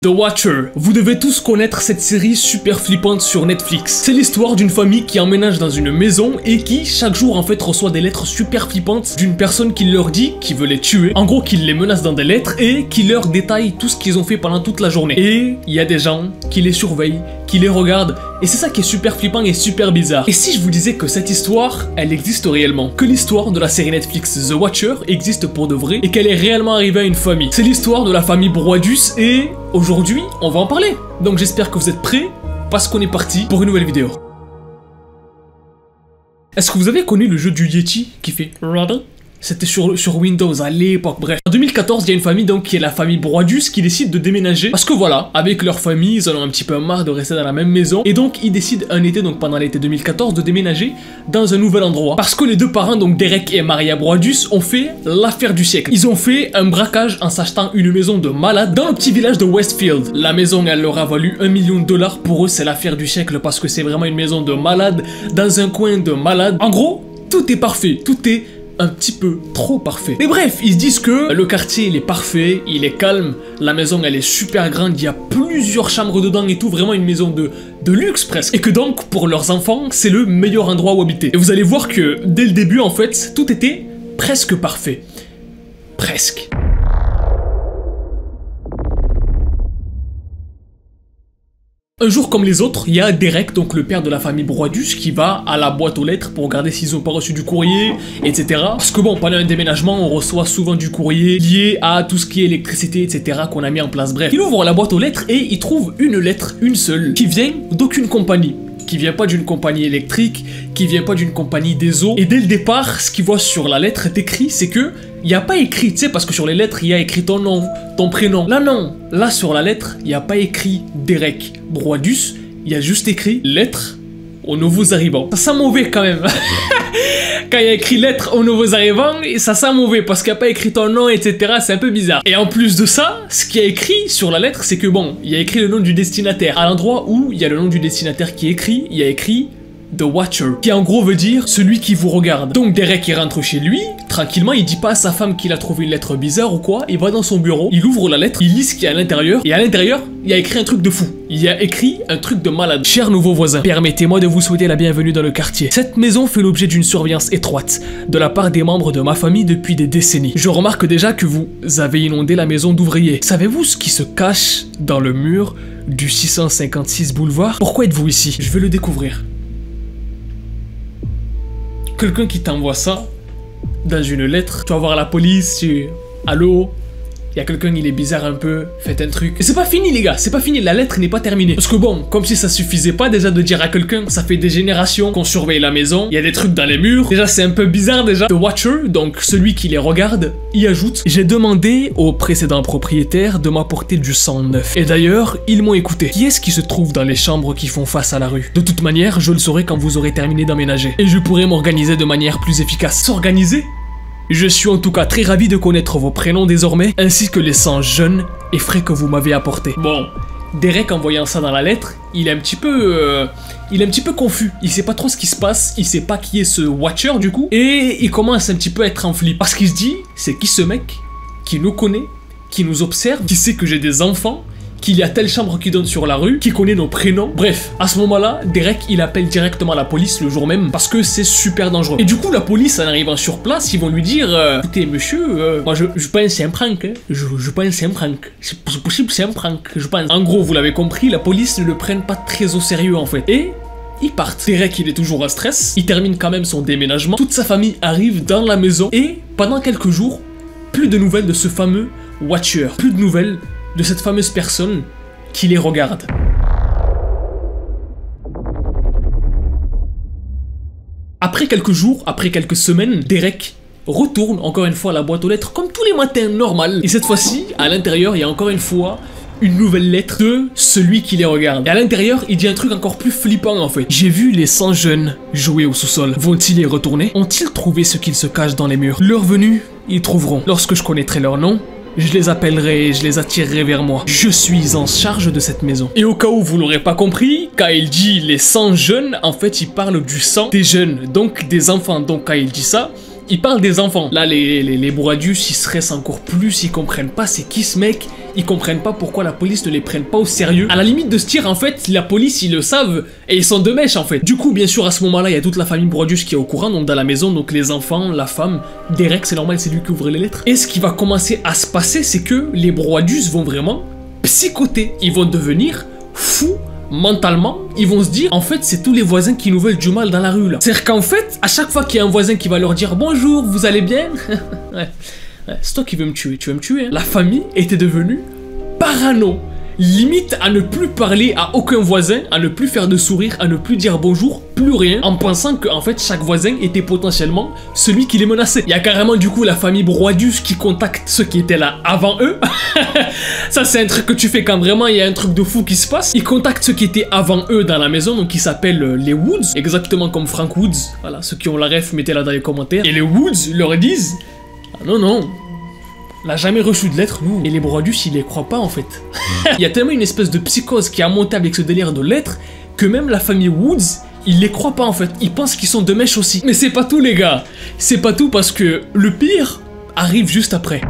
The Watcher. Vous devez tous connaître cette série super flippante sur Netflix. C'est l'histoire d'une famille qui emménage dans une maison et qui, chaque jour, en fait, reçoit des lettres super flippantes d'une personne qui leur dit qu'il veut les tuer. En gros, qu'il les menace dans des lettres et qui leur détaille tout ce qu'ils ont fait pendant toute la journée. Et il y a des gens qui les surveillent, qui les regardent. Et c'est ça qui est super flippant et super bizarre. Et si je vous disais que cette histoire, elle existe réellement, que l'histoire de la série Netflix The Watcher existe pour de vrai et qu'elle est réellement arrivée à une famille. C'est l'histoire de la famille Broadus et aujourd'hui, on va en parler. Donc j'espère que vous êtes prêts parce qu'on est parti pour une nouvelle vidéo. Est-ce que vous avez connu le jeu du Yeti qui fait Ready? C'était sur Windows à l'époque, bref. En 2014, il y a une famille donc qui est la famille Broadus qui décide de déménager parce que voilà, avec leur famille, ils en ont un petit peu marre de rester dans la même maison et donc ils décident un été, donc pendant l'été 2014, de déménager dans un nouvel endroit. Parce que les deux parents, donc Derek et Maria Broadus, ont fait l'affaire du siècle. Ils ont fait un braquage en s'achetant une maison de malade dans le petit village de Westfield. La maison, elle leur a valu $1 million. Pour eux, c'est l'affaire du siècle parce que c'est vraiment une maison de malade dans un coin de malade. En gros, tout est parfait, tout est un petit peu trop parfait. Mais bref, ils se disent que le quartier il est parfait, il est calme, la maison elle est super grande, il y a plusieurs chambres dedans et tout, vraiment une maison de luxe presque. Et que donc pour leurs enfants, c'est le meilleur endroit où habiter. Et vous allez voir que dès le début en fait, tout était presque parfait. Presque. Un jour comme les autres, il y a Derek, donc le père de la famille Broadus, qui va à la boîte aux lettres pour regarder s'ils ont pas reçu du courrier, etc. Parce que bon, pendant un déménagement, on reçoit souvent du courrier lié à tout ce qui est électricité, etc. qu'on a mis en place. Bref, il ouvre la boîte aux lettres et il trouve une lettre, une seule, qui vient d'aucune compagnie. Qui vient pas d'une compagnie électrique, qui vient pas d'une compagnie des eaux. Et dès le départ, ce qu'il voit sur la lettre est écrit, c'est que il n'y a pas écrit, tu sais, parce que sur les lettres, il y a écrit ton nom, ton prénom. Là, non. Là, sur la lettre, il n'y a pas écrit Derek Broadus, il y a juste écrit lettre aux nouveaux arrivants. Ça sent mauvais quand même. Quand il y a écrit lettre aux nouveaux arrivants, ça sent mauvais parce qu'il n'y a pas écrit ton nom, etc. C'est un peu bizarre. Et en plus de ça, ce qui est écrit sur la lettre, c'est que bon, il y a écrit le nom du destinataire. À l'endroit où il y a le nom du destinataire qui est écrit, il y a écrit The Watcher, qui en gros veut dire celui qui vous regarde. Donc Derek il rentre chez lui, tranquillement, il dit pas à sa femme qu'il a trouvé une lettre bizarre ou quoi, il va dans son bureau, il ouvre la lettre, il lit ce qu'il y a à l'intérieur, et à l'intérieur, il y a écrit un truc de fou. Il y a écrit un truc de malade. Chers nouveaux voisins, permettez-moi de vous souhaiter la bienvenue dans le quartier. Cette maison fait l'objet d'une surveillance étroite de la part des membres de ma famille depuis des décennies. Je remarque déjà que vous avez inondé la maison d'ouvriers. Savez-vous ce qui se cache dans le mur du 656 boulevard? Pourquoi êtes-vous ici? Je vais le découvrir. Quelqu'un qui t'envoie ça dans une lettre, tu vas voir la police, allô, il y a quelqu'un, il est bizarre un peu, faites un truc. Et c'est pas fini les gars, c'est pas fini, la lettre n'est pas terminée. Parce que bon, comme si ça suffisait pas déjà de dire à quelqu'un, ça fait des générations qu'on surveille la maison, il y a des trucs dans les murs, déjà c'est un peu bizarre déjà. The Watcher, donc celui qui les regarde, y ajoute, j'ai demandé aux précédents propriétaires de m'apporter du sang neuf. Et d'ailleurs, ils m'ont écouté. Qui est-ce qui se trouve dans les chambres qui font face à la rue? De toute manière, je le saurai quand vous aurez terminé d'emménager. Et je pourrai m'organiser de manière plus efficace. S'organiser? Je suis en tout cas très ravi de connaître vos prénoms désormais, ainsi que les sangs jeunes et frais que vous m'avez apportés. Bon, Derek en voyant ça dans la lettre, il est un petit peu confus. Il sait pas trop ce qui se passe, il sait pas qui est ce Watcher du coup, et il commence un petit peu à être en flip. Parce qu'il se dit, c'est qui ce mec qui nous connaît, qui nous observe, qui sait que j'ai des enfants, qu'il y a telle chambre qui donne sur la rue, qui connaît nos prénoms. Bref, à ce moment-là, Derek, il appelle directement la police le jour même parce que c'est super dangereux. Et du coup, la police, en arrivant sur place, ils vont lui dire écoutez, monsieur, moi je pense c'est un prank, hein. Je pense c'est un prank. C'est possible, c'est un prank, je pense. En gros, vous l'avez compris, la police ne le prenne pas très au sérieux en fait. Et ils partent. Derek, il est toujours en stress. Il termine quand même son déménagement. Toute sa famille arrive dans la maison. Et pendant quelques jours, plus de nouvelles de ce fameux Watcher. Plus de nouvelles de cette fameuse personne qui les regarde. Après quelques jours, après quelques semaines, Derek retourne encore une fois à la boîte aux lettres comme tous les matins, normal. Et cette fois-ci, à l'intérieur, il y a encore une fois une nouvelle lettre de celui qui les regarde. Et à l'intérieur, il dit un truc encore plus flippant en fait. J'ai vu les 100 jeunes jouer au sous-sol. Vont-ils y retourner? Ont-ils trouvé ce qu'ils se cachent dans les murs? Leur venue, ils trouveront. Lorsque je connaîtrai leur nom, je les appellerai et je les attirerai vers moi. Je suis en charge de cette maison. Et au cas où vous l'aurez pas compris, quand il dit les 100 jeunes, en fait il parle du sang des jeunes, donc des enfants. Donc quand il dit ça, il parle des enfants. Là, les Broadius, ils stressent encore plus, ils comprennent pas c'est qui ce mec, ils comprennent pas pourquoi la police ne les prenne pas au sérieux. À la limite de se dire, en fait, la police, ils le savent, et ils sont de mèche, en fait. Du coup, bien sûr, à ce moment-là, il y a toute la famille Broadius qui est au courant, donc dans la maison, donc les enfants, la femme, Derek, c'est normal, c'est lui qui ouvre les lettres. Et ce qui va commencer à se passer, c'est que les Broadius vont vraiment psychoter, ils vont devenir fous mentalement, ils vont se dire en fait c'est tous les voisins qui nous veulent du mal dans la rue là. C'est-à-dire qu'en fait, à chaque fois qu'il y a un voisin qui va leur dire bonjour, vous allez bien ouais, c'est toi qui veux me tuer, tu veux me tuer hein. La famille était devenue parano, limite à ne plus parler à aucun voisin, à ne plus faire de sourire, à ne plus dire bonjour, plus rien, en pensant que en fait chaque voisin était potentiellement celui qui les menaçait. Il y a carrément du coup la famille Broadius qui contacte ceux qui étaient là avant eux. Ça c'est un truc que tu fais quand vraiment il y a un truc de fou qui se passe. Ils contactent ceux qui étaient avant eux dans la maison, donc qui s'appellent les Woods, exactement comme Frank Woods. Voilà, ceux qui ont la ref, mettez-la dans les commentaires. Et les Woods leur disent ah non non, on n'a jamais reçu de lettres, nous. Et les Broadius, ils les croient pas, en fait. Il y a tellement une espèce de psychose qui a monté avec ce délire de lettres que même la famille Woods, ils les croient pas, en fait. Ils pensent qu'ils sont de mèche aussi. Mais c'est pas tout, les gars. C'est pas tout parce que le pire arrive juste après.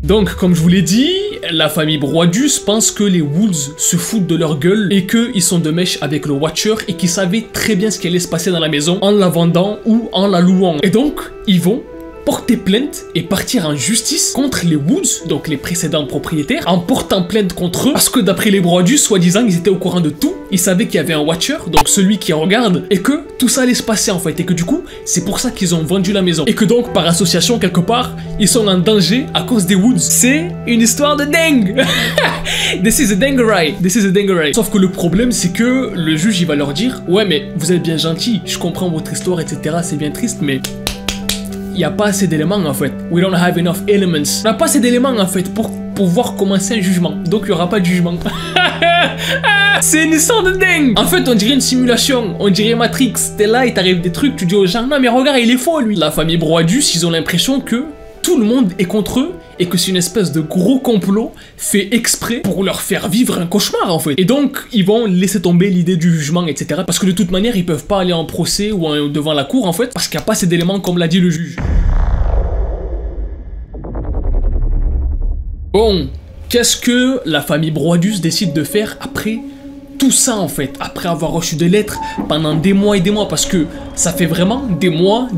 Donc, comme je vous l'ai dit, la famille Broadius pense que les Woods se foutent de leur gueule et qu'ils sont de mèche avec le Watcher et qu'ils savaient très bien ce qui allait se passer dans la maison en la vendant ou en la louant. Et donc, ils vont porter plainte et partir en justice contre les Woods, donc les précédents propriétaires, en portant plainte contre eux, parce que d'après les Broadius, soi-disant, ils étaient au courant de tout, ils savaient qu'il y avait un Watcher, donc celui qui regarde, et que tout ça allait se passer en fait, et que du coup, c'est pour ça qu'ils ont vendu la maison, et que donc, par association, quelque part, ils sont en danger à cause des Woods. C'est une histoire de dingue. This is a dinguerie, this is a dinguerie. Sauf que le problème, c'est que le juge, il va leur dire, ouais, mais vous êtes bien gentil, je comprends votre histoire, etc., c'est bien triste, mais il n'y a pas assez d'éléments en fait. We don't have enough elements. On n'a pas assez d'éléments en fait pour pouvoir commencer un jugement. Donc il n'y aura pas de jugement. C'est une histoire de dingue. En fait, on dirait une simulation. On dirait Matrix. T'es là, il t'arrive des trucs, tu dis aux gens, non mais regarde, il est faux lui. La famille Broadius, ils ont l'impression que tout le monde est contre eux et que c'est une espèce de gros complot fait exprès pour leur faire vivre un cauchemar en fait. Et donc ils vont laisser tomber l'idée du jugement, etc. Parce que de toute manière ils peuvent pas aller en procès ou devant la cour en fait, parce qu'il n'y a pas assez d'éléments comme l'a dit le juge. Bon, qu'est-ce que la famille Broadius décide de faire après tout ça en fait, après avoir reçu des lettres pendant des mois et des mois, parce que ça fait vraiment des mois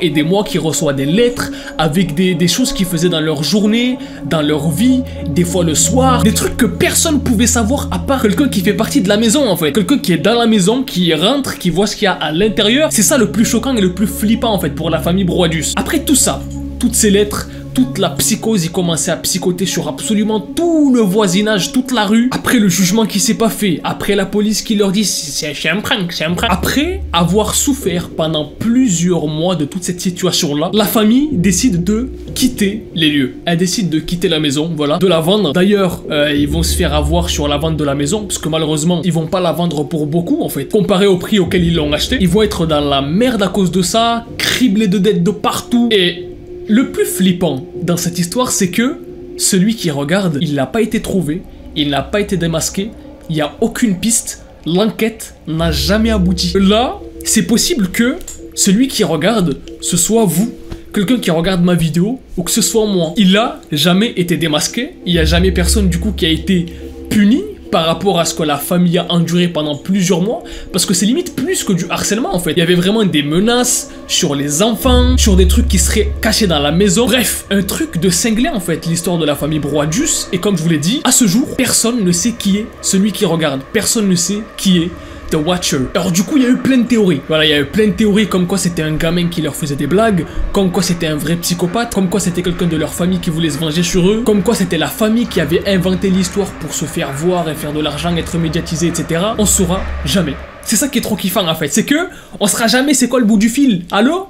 et des mois qu'ils reçoivent des lettres avec des choses qu'ils faisaient dans leur journée, dans leur vie, des fois le soir, des trucs que personne pouvait savoir à part quelqu'un qui fait partie de la maison en fait, quelqu'un qui est dans la maison, qui rentre, qui voit ce qu'il y a à l'intérieur. C'est ça le plus choquant et le plus flippant en fait pour la famille Broadius. Après tout ça, toutes ces lettres, toute la psychose, il commençait à psychoter sur absolument tout le voisinage, toute la rue. Après le jugement qui s'est pas fait, après la police qui leur dit c'est un prank, c'est un prank. Après avoir souffert pendant plusieurs mois de toute cette situation-là, la famille décide de quitter les lieux. Elle décide de quitter la maison, voilà, de la vendre. D'ailleurs, ils vont se faire avoir sur la vente de la maison, parce que malheureusement, ils vont pas la vendre pour beaucoup en fait. Comparé au prix auquel ils l'ont acheté, ils vont être dans la merde à cause de ça, criblés de dettes de partout. Et le plus flippant dans cette histoire, c'est que celui qui regarde, il n'a pas été trouvé, il n'a pas été démasqué, il n'y a aucune piste, l'enquête n'a jamais abouti. Là, c'est possible que celui qui regarde, ce soit vous, quelqu'un qui regarde ma vidéo, ou que ce soit moi. Il n'a jamais été démasqué, il n'y a jamais personne du coup qui a été puni par rapport à ce que la famille a enduré pendant plusieurs mois, parce que c'est limite plus que du harcèlement en fait. Il y avait vraiment des menaces sur les enfants, sur des trucs qui seraient cachés dans la maison. Bref, un truc de cinglé en fait, l'histoire de la famille Broadius. Et comme je vous l'ai dit, à ce jour, personne ne sait qui est celui qui regarde. Personne ne sait qui est The Watcher. Alors du coup, il y a eu plein de théories. Voilà, il y a eu plein de théories comme quoi c'était un gamin qui leur faisait des blagues, comme quoi c'était un vrai psychopathe, comme quoi c'était quelqu'un de leur famille qui voulait se venger sur eux, comme quoi c'était la famille qui avait inventé l'histoire pour se faire voir et faire de l'argent, être médiatisé, etc. On saura jamais. C'est ça qui est trop kiffant en fait, c'est que on saura jamais c'est quoi le bout du fil. Allô?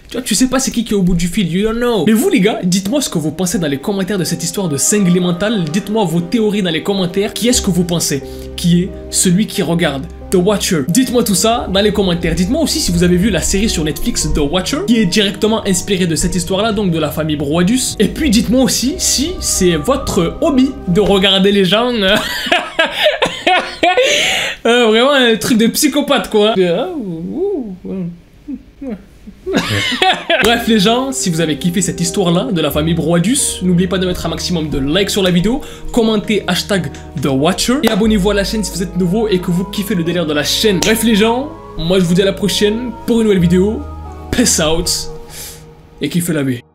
Tu vois, tu sais pas c'est qui est au bout du fil, you don't know. Mais vous les gars, dites-moi ce que vous pensez dans les commentaires de cette histoire de cinglé mental. Dites-moi vos théories dans les commentaires. Qui est-ce que vous pensez qui est celui qui regarde The Watcher? Dites-moi tout ça dans les commentaires. Dites-moi aussi si vous avez vu la série sur Netflix The Watcher, qui est directement inspirée de cette histoire-là, donc de la famille Broadius. Et puis dites-moi aussi si c'est votre hobby de regarder les gens. Vraiment un truc de psychopathe quoi. Bref les gens, si vous avez kiffé cette histoire-là de la famille Broadus, n'oubliez pas de mettre un maximum de likes sur la vidéo, commentez hashtag TheWatcher et abonnez-vous à la chaîne si vous êtes nouveau et que vous kiffez le délire de la chaîne. Bref les gens, moi je vous dis à la prochaine pour une nouvelle vidéo. Peace out et kiffez la vie.